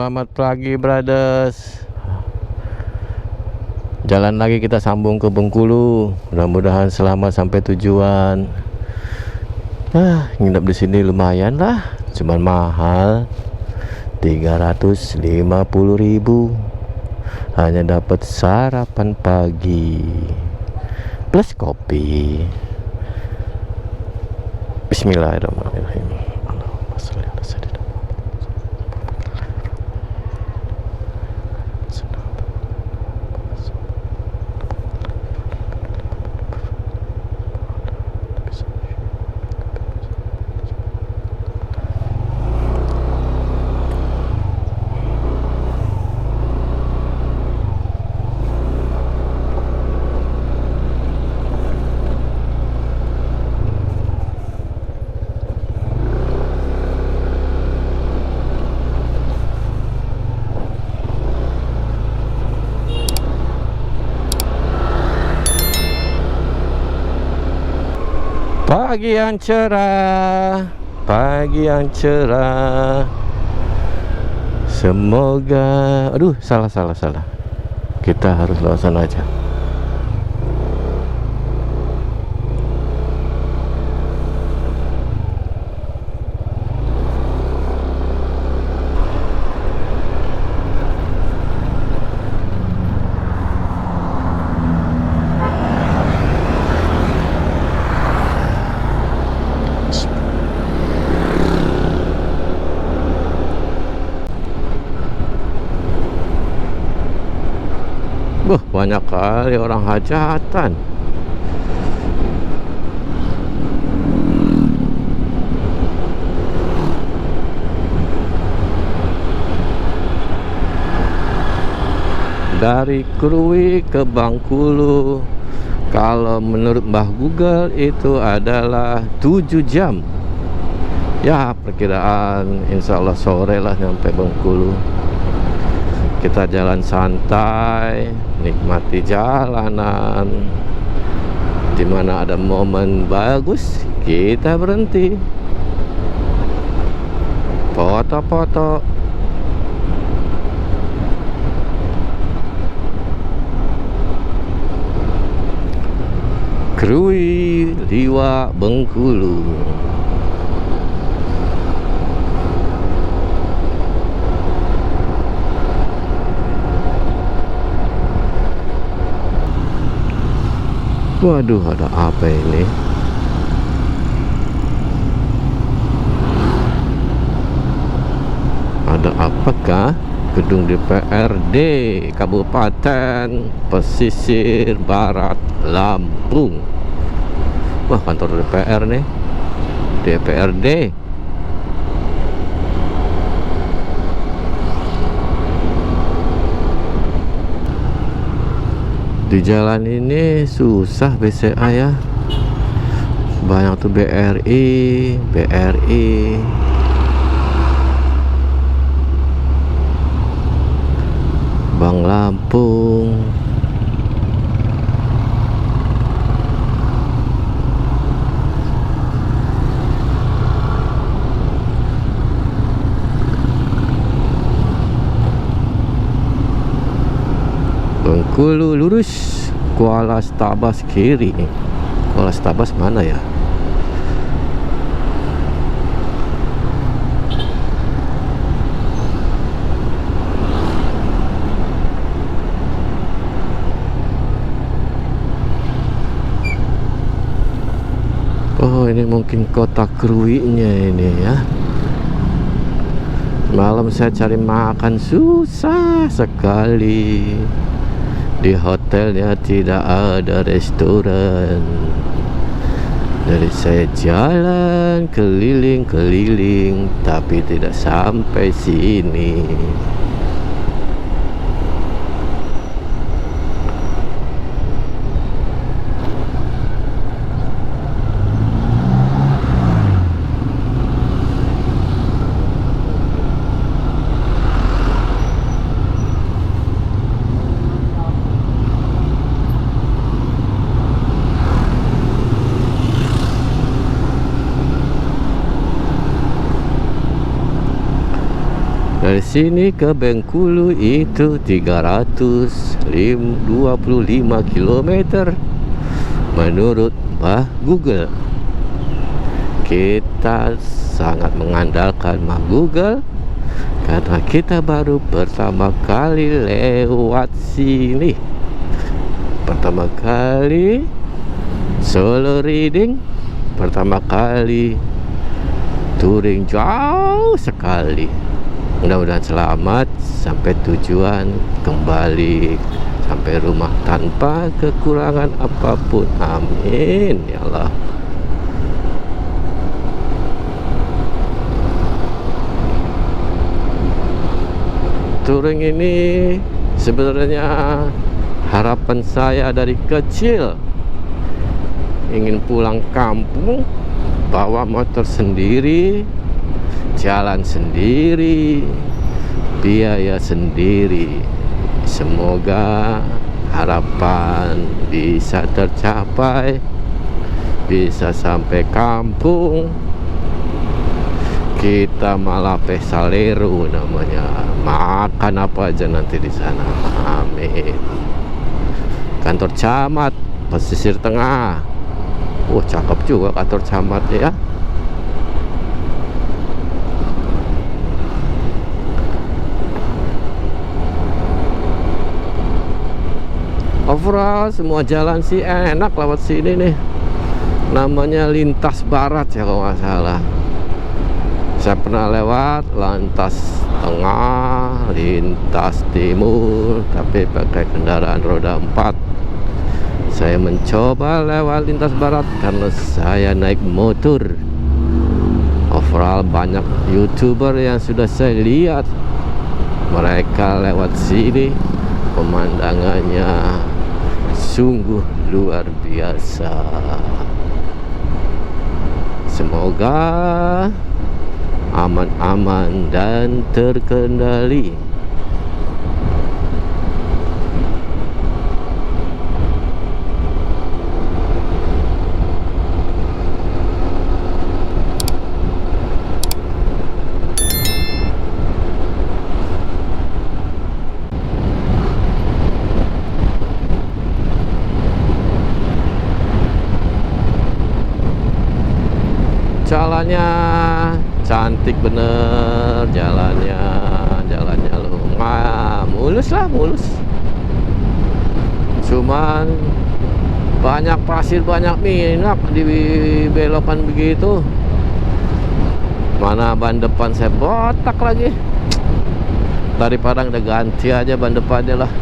Selamat pagi brothers. Jalan lagi, kita sambung ke Bengkulu. Mudah-mudahan selamat sampai tujuan. Nginep di sini lumayan lah, cuman mahal 350.000. Hanya dapat sarapan pagi plus kopi. Bismillahirrahmanirrahim. Allahumma sholli ala sayyidina Pagi yang cerah, pagi yang cerah. Semoga, aduh, salah. Kita harus lewat sana aja. Banyak kali orang hajatan. Dari Krui ke Bengkulu, kalau menurut Mbah Google itu adalah 7 jam. Ya, perkiraan insya Allah sore lah nyampe Bengkulu. Kita jalan santai, nikmati jalanan. Dimana ada momen bagus, kita berhenti foto-foto. Krui Liwa Bengkulu. Waduh, ada apa ini? Ada apakah? Gedung DPRD Kabupaten Pesisir Barat Lampung. Wah, kantor DPR nih. DPRD. Di jalan ini susah BCA ya. Banyak tuh BRI. Bank Lampung. Bengkulu lurus, Kuala Stabas kiri. Kuala Stabas mana ya? Oh, ini mungkin kota Krui-nya ini ya. Malam saya cari makan susah sekali. Di hotelnya tidak ada restoran. Jadi saya jalan keliling-keliling, tapi tidak sampai sini. Dari sini ke Bengkulu itu 325 km menurut Google. Kita sangat mengandalkan Google karena kita baru pertama kali lewat sini. Pertama kali solo riding, pertama kali touring jauh sekali. Mudah-mudahan selamat sampai tujuan, kembali sampai rumah tanpa kekurangan apapun. Amin ya Allah. Touring ini sebenarnya harapan saya dari kecil, ingin pulang kampung, bawa motor sendiri, jalan sendiri, biaya sendiri. Semoga harapan bisa tercapai, bisa sampai kampung. Kita malah pesaleru namanya, makan apa aja nanti di sana. Amin. Kantor camat pesisir tengah. Cakep juga kantor camat ya. Overall semua jalan sih enak lewat sini nih. Namanya lintas barat ya kalau nggak salah. Saya pernah lewat lintas tengah, lintas timur, tapi pakai kendaraan roda 4. Saya mencoba lewat lintas barat karena saya naik motor. Overall banyak YouTuber yang sudah saya lihat, mereka lewat sini, pemandangannya sungguh luar biasa. Semoga aman-aman dan terkendali. Jalannya cantik bener, jalannya mulus lah, mulus. Cuman banyak pasir, banyak minyak di belokan begitu. Mana ban depan saya botak lagi. Daripada udah ganti aja ban depannya lah.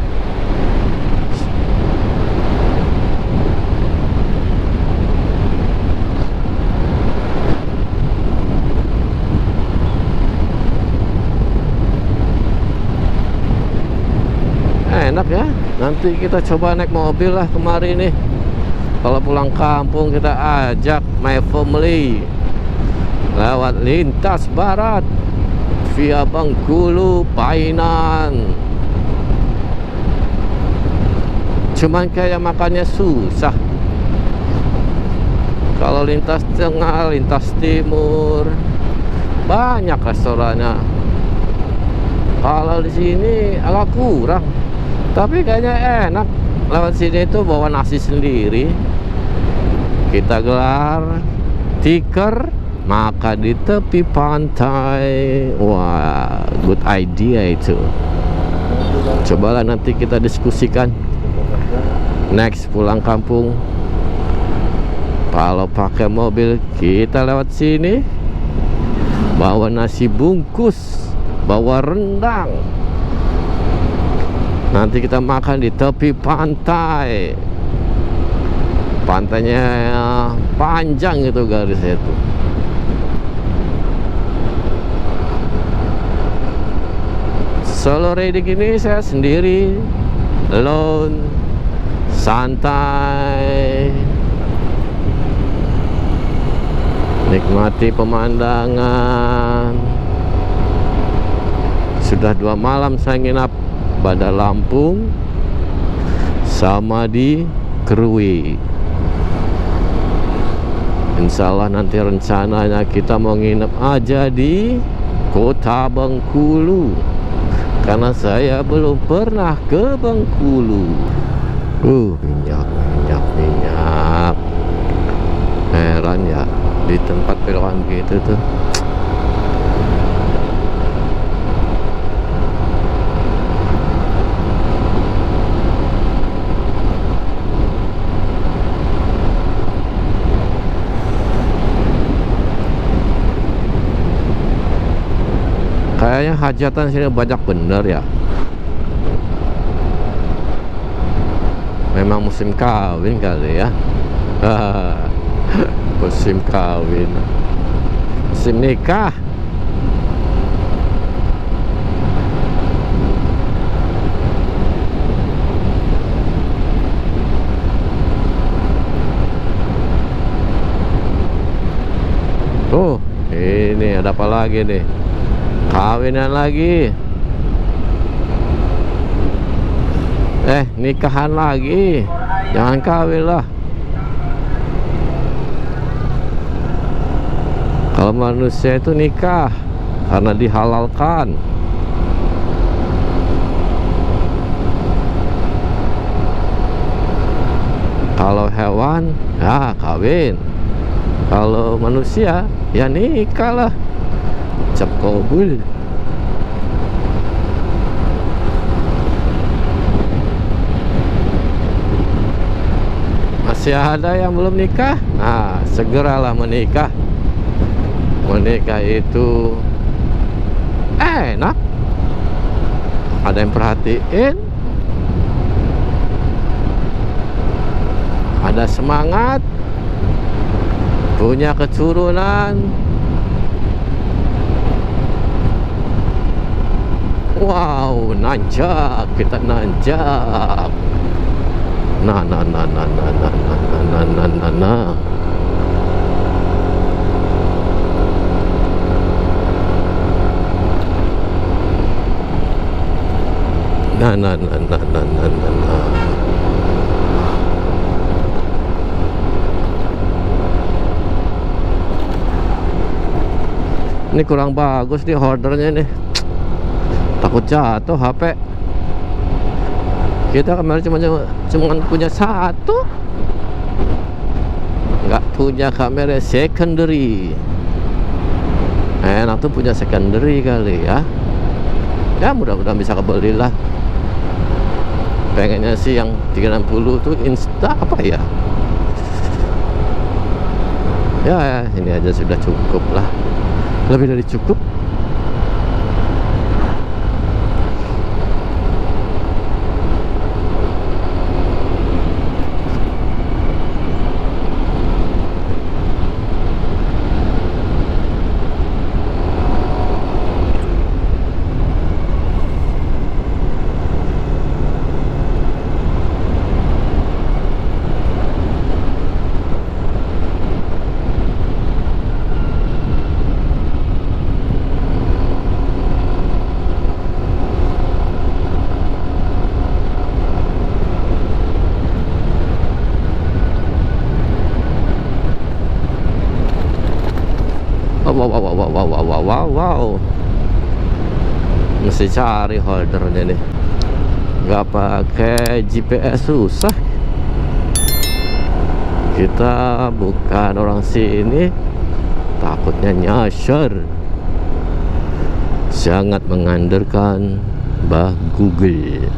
Enak ya, nanti kita coba naik mobil lah kemarin nih. Kalau pulang kampung kita ajak my family lewat lintas barat via Bengkulu, Painan. Cuman kayak makannya susah. Kalau lintas tengah, lintas timur banyak restorannya. Kalau di sini agak kurang. Tapi kayaknya enak. Lewat sini itu bawa nasi sendiri. Kita gelar tikar, makan di tepi pantai. Wah, good idea itu. Cobalah nanti kita diskusikan. Next pulang kampung, kalau pakai mobil kita lewat sini, bawa nasi bungkus, bawa rendang. Nanti kita makan di tepi pantai. Pantainya panjang itu garisnya itu. Solo riding ini saya sendiri, alone, santai, nikmati pemandangan. Sudah 2 malam saya nginap Bandar Lampung sama di Krui. Insya Allah nanti rencananya kita mau nginep aja di Kota Bengkulu. karena saya belum pernah ke Bengkulu. Minyak. Heran ya, di tempat belokan gitu tuh. Kayaknya hajatan sini banyak bener ya. Memang musim kawin kali ya. Musim kawin, musim nikah. Tuh, ini ada apa lagi nih? Kawinan lagi. Nikahan lagi. Jangan kawin lah. Kalau manusia itu nikah karena dihalalkan. Kalau hewan ya kawin. Kalau manusia ya nikah lah. Cap kabul. Masih ada yang belum nikah? Nah, segeralah menikah. Menikah itu enak. Ada yang perhatiin, ada semangat, punya keturunan. Wow, nanjak, kita nanjak. Nah. Ini kurang bagus nih holdernya nih. Takut jatuh HP. Kita kemarin cuma punya satu, nggak punya kamera secondary. Enak tuh punya secondary kali ya. Ya mudah-mudahan bisa kebeli lah. Pengennya sih yang 360 tuh insta apa ya. Ya ini aja sudah cukup lah. Lebih dari cukup. Wow. Mesti cari holdernya nih. Nggak pakai GPS susah. Kita bukan orang sini, takutnya nyasar. Sangat mengandalkan Mbah Google.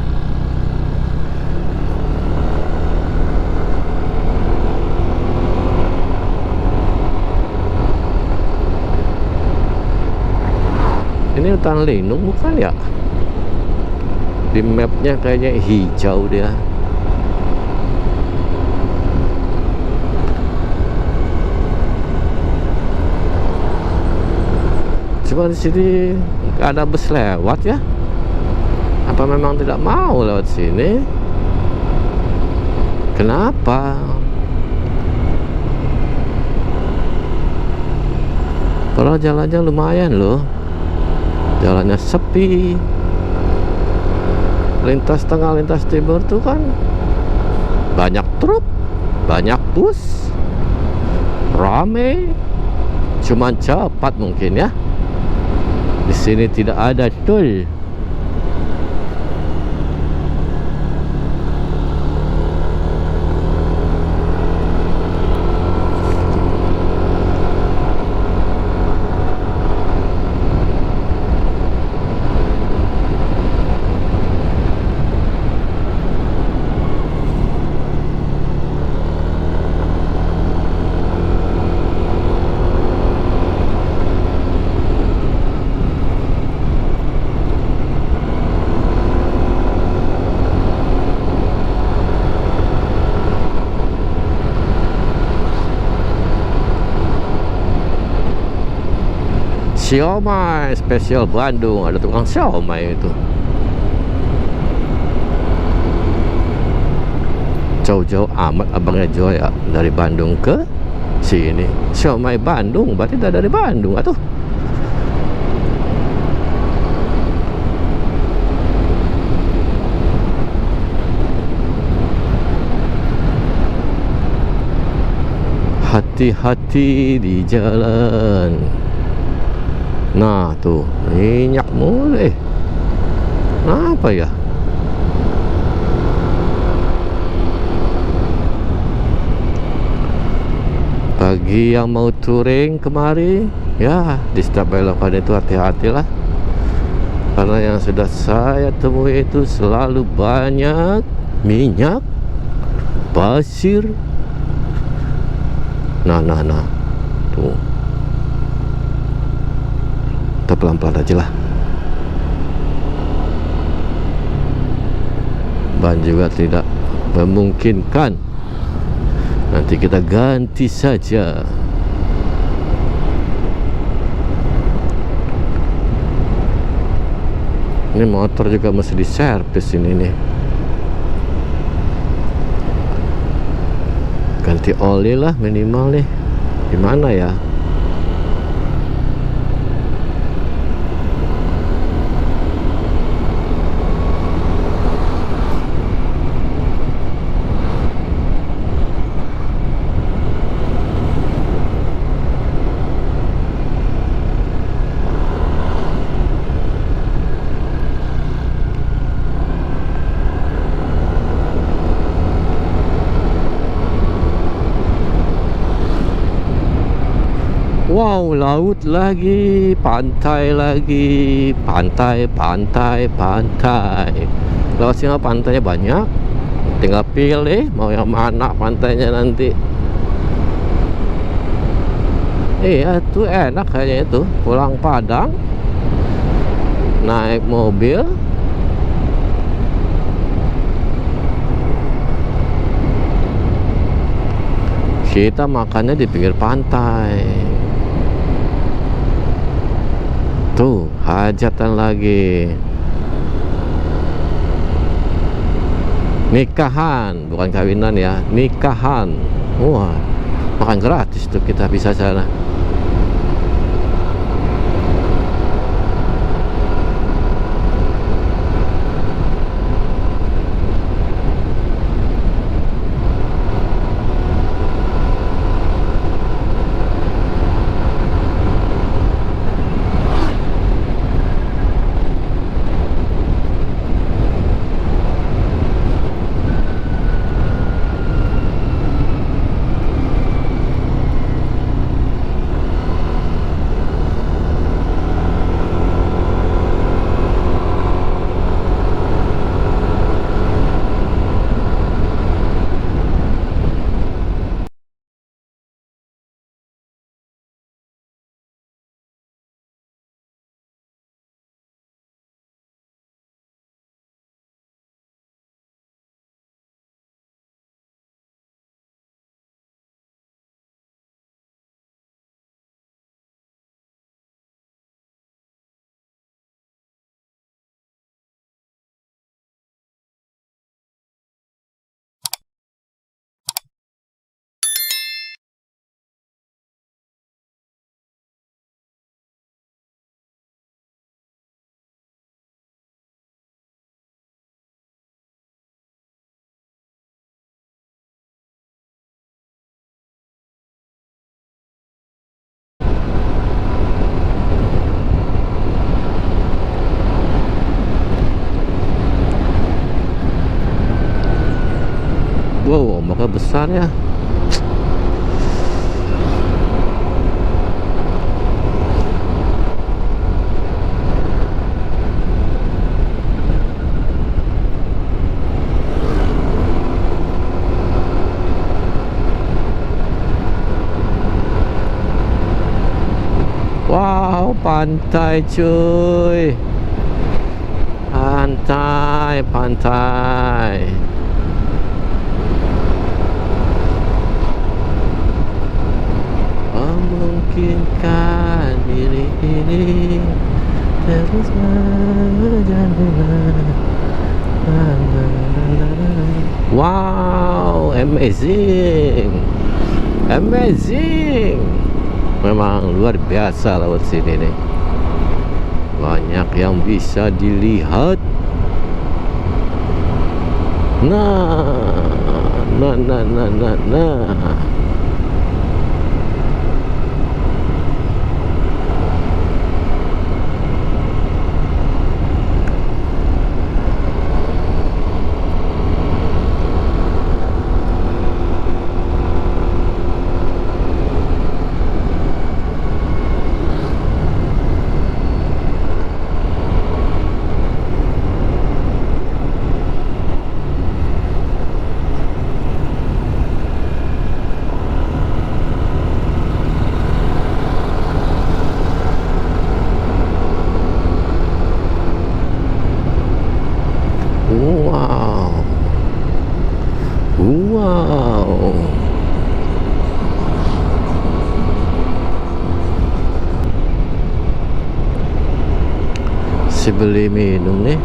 Ini hutan lindung bukan ya? Di mapnya kayaknya hijau dia. Cuma di sini nggak ada bus lewat ya? Apa memang tidak mau lewat sini? Kenapa? Kalau jalannya lumayan loh. Jalannya sepi. Lintas tengah, lintas timur tuh kan banyak truk, banyak bus, rame, cuman cepat mungkin ya. Di sini tidak ada tol. Siomay spesial Bandung, ada tukang siomay itu. Jauh-jauh amat abangnya Joy ya, dari Bandung ke sini. Siomay Bandung, berarti udah dari Bandung atuh. Hati-hati di jalan. Nah tuh, minyak mulai. Apa ya? Bagi yang mau touring kemari, ya di setiap belokan itu hati-hatilah. Karena yang sudah saya temui itu selalu banyak minyak, pasir. Nah tuh, kita pelan-pelan aja lah. Ban juga tidak memungkinkan, nanti kita ganti saja. Ini motor juga mesti diservis ini nih. Ganti oli lah minimal nih. Gimana ya? Wow, laut lagi, pantai lagi, pantai. Laut sini pantainya banyak, tinggal pilih mau yang mana pantainya nanti. Iya, tuh enak kayaknya itu, pulang Padang, naik mobil, kita makannya di pinggir pantai. Tuh, hajatan lagi. Nikahan, bukan kawinan ya, nikahan. Wah, makan gratis tuh kita bisa sana. Wow, ombaknya besar ya. Wow, pantai cuy. Pantai. Memungkinkan diri ini Wow, amazing, amazing. Memang luar biasa lewat sini nih. Banyak yang bisa dilihat. Nah. Wow. Wow. Si beli minum nih.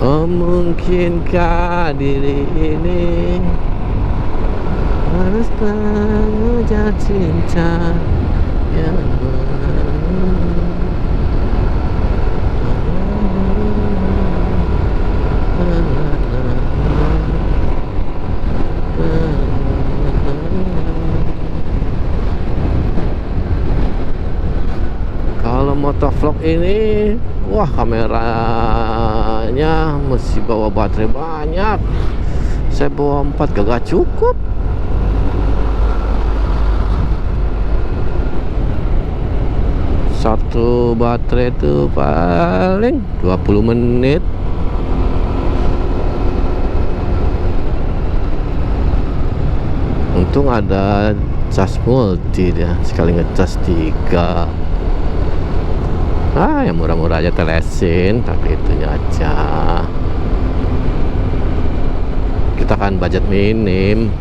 Oh, mungkinkah diri ini harus mengejar cinta yang kalau motovlog ini, wah, kameranya mesti bawa baterai banyak. Saya bawa 4 gak cukup. Satu baterai itu paling 20 menit. Untung ada cas multi dia, sekali ngecas 3. Yang murah-murah aja telesin, tapi itunya aja. Kita kan budget minim.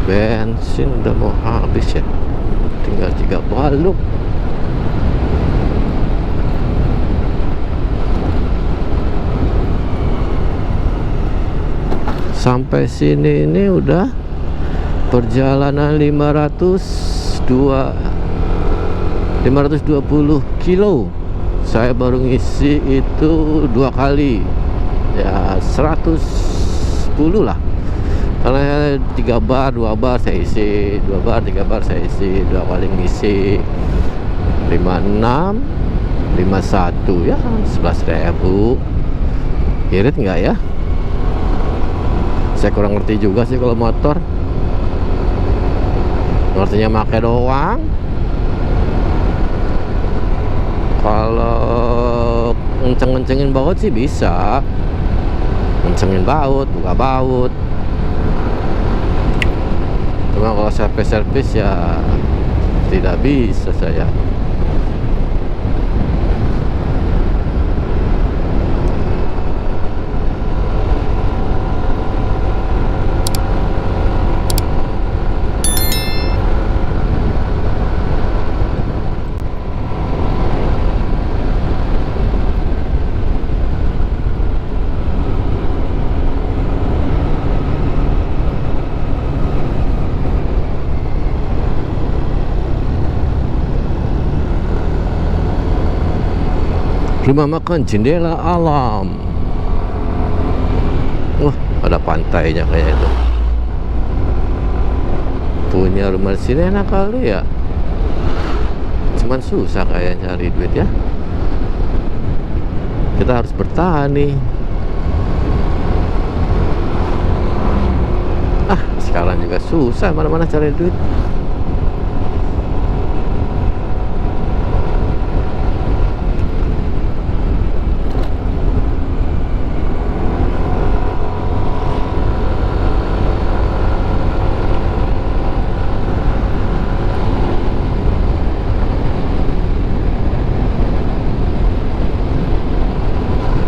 Bensin udah mau habis ya, tinggal 3 balok. Sampai sini ini udah perjalanan 520 kilo. Saya baru ngisi itu 2 kali, ya 110 lah. Karena 3 bar, 2 bar saya isi, 2 bar, 3 bar saya isi, 2 kali ngisi 56, 51, ya 11.000. Irit nggak ya? Saya kurang ngerti juga sih kalau motor. Ngertinya make doang. Kalau ngenceng-ngencengin baut sih bisa. Ngencengin baut, buka baut. Cuma kalau servis ya tidak bisa saya. Rumah makan Jendela Alam. Wah, ada pantainya kayak itu. Punya rumah di sini enak kali ya. Cuman susah kayak cari duit ya. Kita harus bertahan nih. Sekarang juga susah mana-mana cari duit.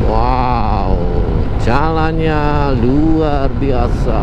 Wow, jalannya luar biasa.